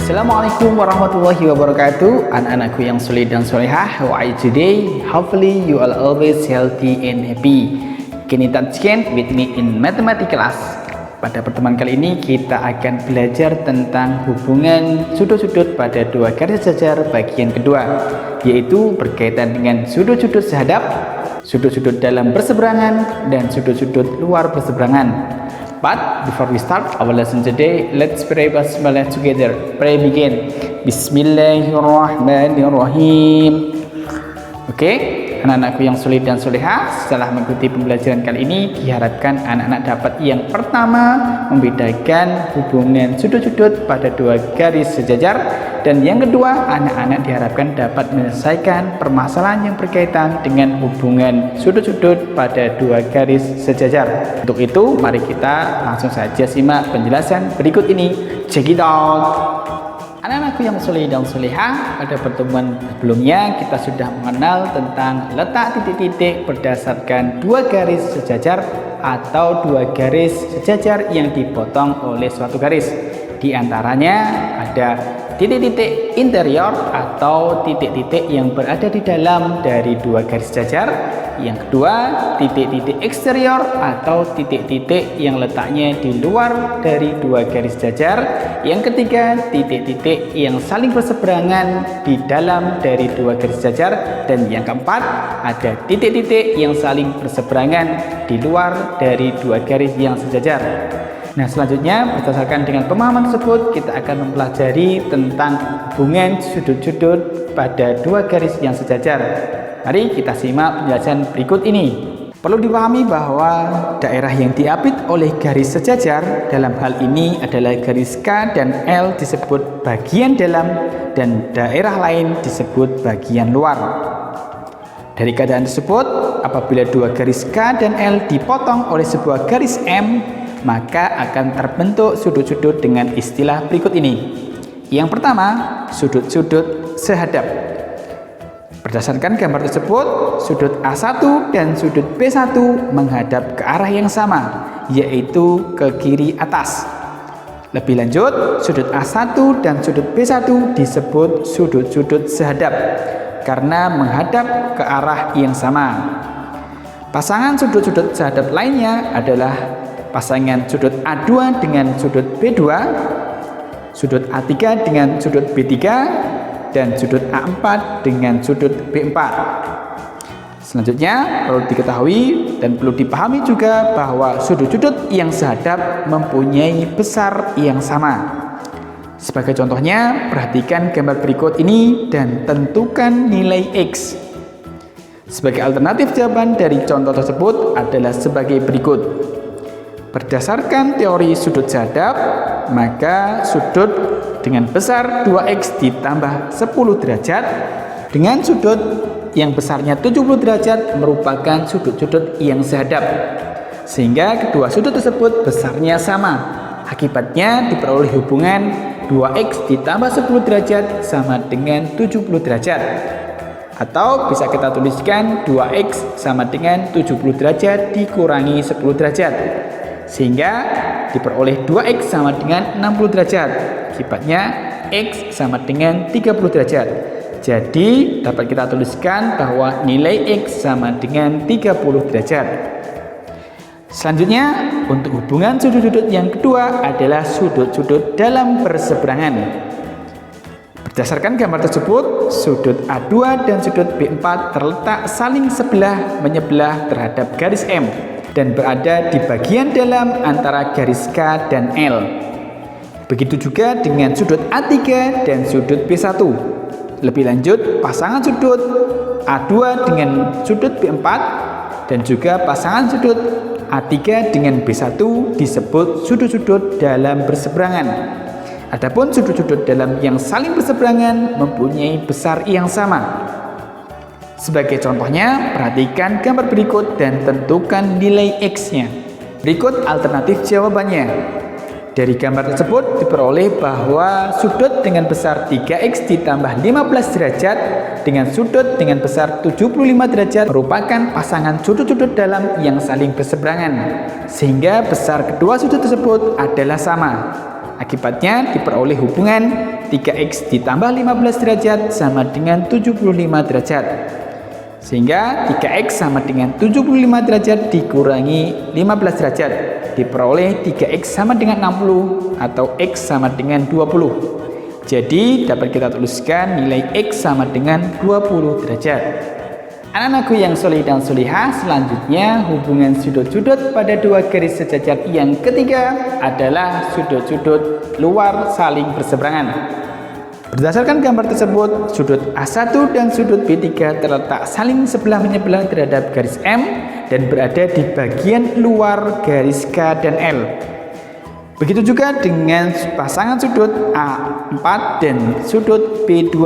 Assalamualaikum warahmatullahi wabarakatuh. Anak-anakku yang soleh dan solehah, how are you today? Hopefully you are always healthy and happy. Can you touch hand with me in mathematics class? Pada pertemuan kali ini kita akan belajar tentang hubungan sudut-sudut pada dua garis sejajar bagian kedua, yaitu berkaitan dengan sudut-sudut sehadap, sudut-sudut dalam berseberangan, dan sudut-sudut luar berseberangan. But before we start our lesson today, let's pray basmalah together. Pray begin. Bismillahirrahmanirrahim. Oke, anak-anakku yang soleh dan soleha, setelah mengikuti pembelajaran kali ini, diharapkan anak-anak dapat yang pertama membedakan hubungan sudut-sudut pada dua garis sejajar, dan yang kedua, anak-anak diharapkan dapat menyelesaikan permasalahan yang berkaitan dengan hubungan sudut-sudut pada dua garis sejajar. Untuk itu, mari kita langsung saja simak penjelasan berikut ini. Check it out. Anak-anakku yang soleh dan soleha, pada pertemuan sebelumnya kita sudah mengenal tentang letak titik-titik berdasarkan dua garis sejajar atau dua garis sejajar yang dipotong oleh suatu garis. Di antaranya ada titik-titik interior atau titik-titik yang berada di dalam dari dua garis sejajar. Yang kedua, titik-titik eksterior atau titik-titik yang letaknya di luar dari dua garis sejajar. Yang ketiga, titik-titik yang saling berseberangan di dalam dari dua garis sejajar. Dan yang keempat, ada titik-titik yang saling berseberangan di luar dari dua garis yang sejajar. Nah, selanjutnya berdasarkan dengan pemahaman tersebut, kita akan mempelajari tentang hubungan sudut-sudut pada dua garis yang sejajar. Mari kita simak penjelasan berikut ini. Perlu dipahami bahwa daerah yang diapit oleh garis sejajar dalam hal ini adalah garis K dan L disebut bagian dalam dan daerah lain disebut bagian luar. Dari keadaan tersebut, apabila dua garis K dan L dipotong oleh sebuah garis M, maka akan terbentuk sudut-sudut dengan istilah berikut ini. Yang pertama, sudut-sudut sehadap. Berdasarkan gambar tersebut, sudut A1 dan sudut B1 menghadap ke arah yang sama, yaitu ke kiri atas. Lebih lanjut, sudut A1 dan sudut B1 disebut sudut-sudut sehadap karena menghadap ke arah yang sama. Pasangan sudut-sudut sehadap lainnya adalah pasangan sudut A2 dengan sudut B2, sudut A3 dengan sudut B3, dan sudut A4 dengan sudut B4. Selanjutnya perlu diketahui dan perlu dipahami juga bahwa sudut-sudut yang sehadap mempunyai besar yang sama. Sebagai contohnya, perhatikan gambar berikut ini dan tentukan nilai X. Sebagai alternatif jawaban dari contoh tersebut adalah sebagai berikut. Berdasarkan teori sudut sehadap, maka sudut dengan besar 2x ditambah 10 derajat dengan sudut yang besarnya 70 derajat merupakan sudut-sudut yang sehadap. Sehingga kedua sudut tersebut besarnya sama. Akibatnya diperoleh hubungan 2x ditambah 10 derajat sama dengan 70 derajat. Atau bisa kita tuliskan 2x sama dengan 70 derajat dikurangi 10 derajat. Sehingga diperoleh 2x sama dengan 60 derajat. Akibatnya x sama dengan 30 derajat. Jadi dapat kita tuliskan bahwa nilai x sama dengan 30 derajat. Selanjutnya, untuk hubungan sudut-sudut yang kedua adalah sudut-sudut dalam berseberangan. Berdasarkan gambar tersebut, sudut A2 dan sudut B4 terletak saling sebelah menyebelah terhadap garis M dan berada di bagian dalam antara garis K dan L. Begitu juga dengan sudut A3 dan sudut B1. Lebih lanjut, pasangan sudut A2 dengan sudut B4 dan juga pasangan sudut A3 dengan B1 disebut sudut-sudut dalam berseberangan. Adapun sudut-sudut dalam yang saling berseberangan mempunyai besar yang sama. Sebagai contohnya, perhatikan gambar berikut dan tentukan nilai X-nya. Berikut alternatif jawabannya. Dari gambar tersebut diperoleh bahwa sudut dengan besar 3x ditambah 15 derajat dengan sudut dengan besar 75 derajat merupakan pasangan sudut-sudut dalam yang saling berseberangan. Sehingga besar kedua sudut tersebut adalah sama. Akibatnya diperoleh hubungan 3x ditambah 15 derajat sama dengan 75 derajat. Sehingga 3x sama dengan 75 derajat dikurangi 15 derajat. Diperoleh 3x sama dengan 60 atau x sama dengan 20. Jadi dapat kita tuliskan nilai x sama dengan 20 derajat. Anak-anakku yang soleh dan solehah, selanjutnya hubungan sudut-sudut pada dua garis sejajar yang ketiga adalah sudut-sudut luar saling berseberangan. Berdasarkan gambar tersebut, sudut A1 dan sudut B3 terletak saling sebelah menyebelah terhadap garis M dan berada di bagian luar garis K dan L. Begitu juga dengan pasangan sudut A4 dan sudut B2.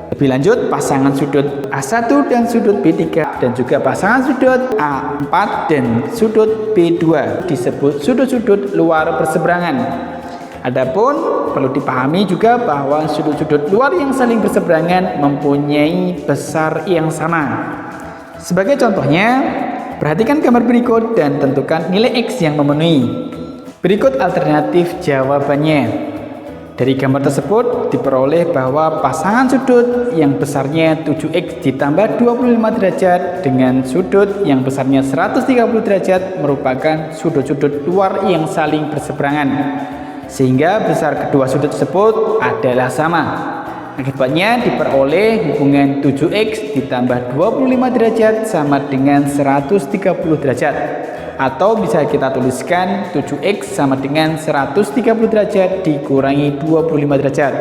Lebih lanjut, pasangan sudut A1 dan sudut B3 dan juga pasangan sudut A4 dan sudut B2 disebut sudut-sudut luar berseberangan. Adapun perlu dipahami juga bahwa sudut-sudut luar yang saling berseberangan mempunyai besar yang sama. Sebagai contohnya, perhatikan gambar berikut dan tentukan nilai X yang memenuhi. Berikut alternatif jawabannya. Dari gambar tersebut diperoleh bahwa pasangan sudut yang besarnya 7x ditambah 25 derajat dengan sudut yang besarnya 130 derajat merupakan sudut-sudut luar yang saling berseberangan. Sehingga besar kedua sudut tersebut adalah sama. Akibatnya diperoleh hubungan 7x ditambah 25 derajat sama dengan 130 derajat. Atau bisa kita tuliskan 7x sama dengan 130 derajat dikurangi 25 derajat.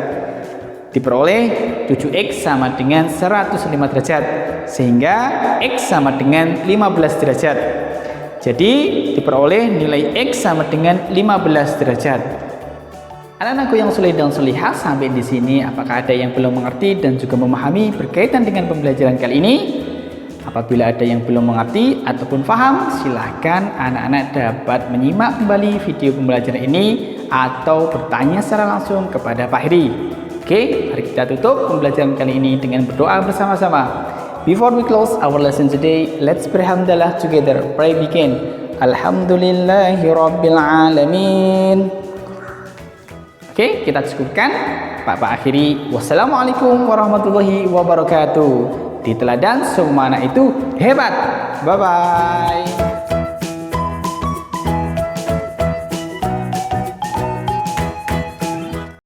Diperoleh 7x sama dengan 105 derajat. Sehingga x sama dengan 15 derajat. Jadi diperoleh nilai x sama dengan 15 derajat. Anak-anakku yang soleh dan solehah, sampai di sini apakah ada yang belum mengerti dan juga memahami berkaitan dengan pembelajaran kali ini? Apabila ada yang belum mengerti ataupun paham, silahkan anak-anak dapat menyimak kembali video pembelajaran ini atau bertanya secara langsung kepada Pak Heri. Oke, mari kita tutup pembelajaran kali ini dengan berdoa bersama-sama. Before we close our lesson today, let's pray hamdalah together. Pray begin. Alhamdulillahirabbil alamin. Oke, kita cukupkan. Pak akhiri. Wassalamualaikum warahmatullahi wabarakatuh. Di teladan semua anak itu hebat. Bye bye.